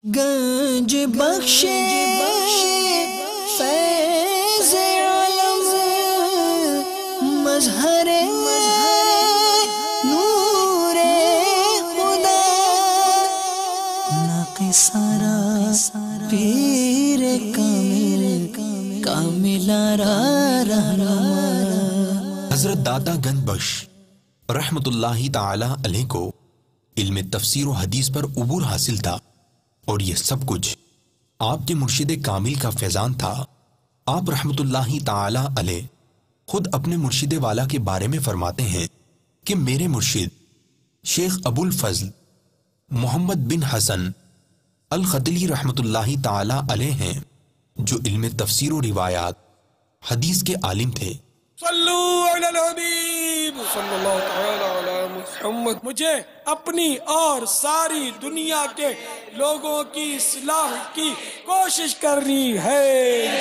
گنج بخشے فیض علم مظہر نور خدا ناقصارا پیر کامل رہنما حضرت داتا گنج بخش رحمت اللہ تعالی علیہ کو علم تفسیر و حدیث پر عبور حاصل تھا، اور یہ سب کچھ آپ کے مرشد کامل کا فیضان تھا۔ آپ رحمت اللہ تعالی علیہ خود اپنے مرشد والا کے بارے میں فرماتے ہیں کہ میرے مرشد شیخ ابو الفضل محمد بن حسن الختلی رحمت اللہ تعالی علیہ ہیں، جو علم تفسیر و روایات حدیث کے عالم تھے۔ صلو علی الحبیب صلی اللہ تعالی علی محمد۔ مجھے اپنی اور ساری دنیا کے لوگوں کی اصلاح کی کوشش کرنی ہے۔